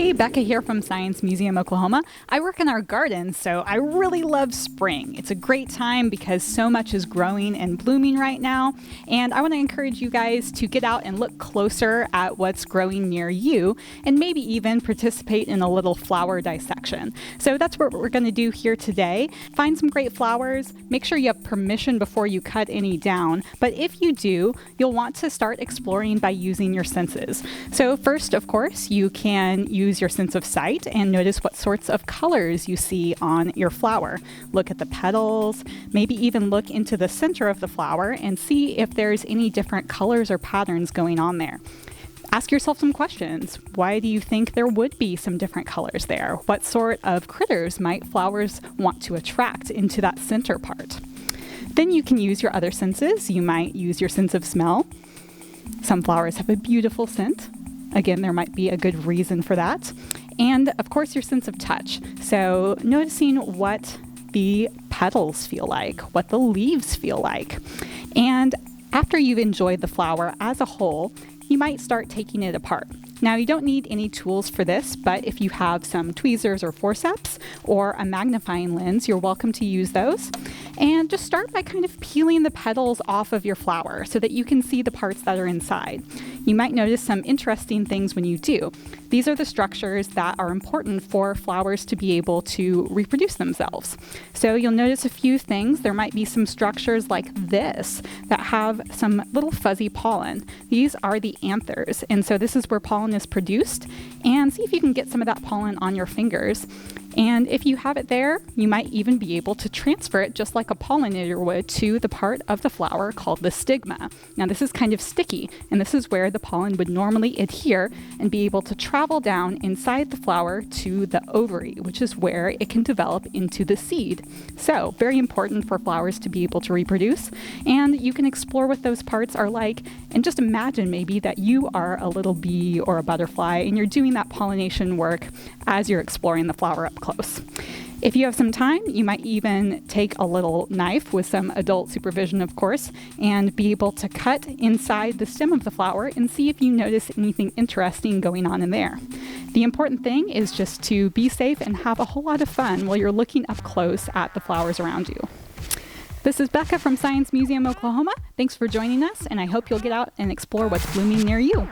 Hey, Becca here from Science Museum, Oklahoma. I work in our gardens, so I really love spring. It's a great time because so much is growing and blooming right now, and I want to encourage you guys to get out and look closer at what's growing near you, and maybe even participate in a little flower dissection. So that's what we're going to do here today. Find some great flowers, make sure you have permission before you cut any down, but if you do, you'll want to start exploring by using your senses. So first, of course, you can use your sense of sight and notice what sorts of colors you see on your flower. Look at the petals, maybe even look into the center of the flower and see if there's any different colors or patterns going on there. Ask yourself some questions. Why do you think there would be some different colors there? What sort of critters might flowers want to attract into that center part? Then you can use your other senses. You might use your sense of smell. Some flowers have a beautiful scent. Again, there might be a good reason for that. And of course, your sense of touch. So noticing what the petals feel like, what the leaves feel like. And after you've enjoyed the flower as a whole, you might start taking it apart. Now, you don't need any tools for this, but if you have some tweezers or forceps or a magnifying lens, you're welcome to use those. And just start by kind of peeling the petals off of your flower so that you can see the parts that are inside. You might notice some interesting things when you do. These are the structures that are important for flowers to be able to reproduce themselves. So you'll notice a few things. There might be some structures like this that have some little fuzzy pollen. These are the anthers, and so this is where pollen is produced. And see if you can get some of that pollen on your fingers. And if you have it there, you might even be able to transfer it just like a pollinator would to the part of the flower called the stigma. Now this is kind of sticky, and this is where the pollen would normally adhere and be able to travel down inside the flower to the ovary, which is where it can develop into the seed. So very important for flowers to be able to reproduce, and you can explore what those parts are like, and just imagine maybe that you are a little bee or a butterfly, and you're doing that pollination work as you're exploring the flower up close. If you have some time, you might even take a little knife with some adult supervision, of course, and be able to cut inside the stem of the flower and see if you notice anything interesting going on in there. The important thing is just to be safe and have a whole lot of fun while you're looking up close at the flowers around you. This is Becca from Science Museum, Oklahoma. Thanks for joining us, and I hope you'll get out and explore what's blooming near you.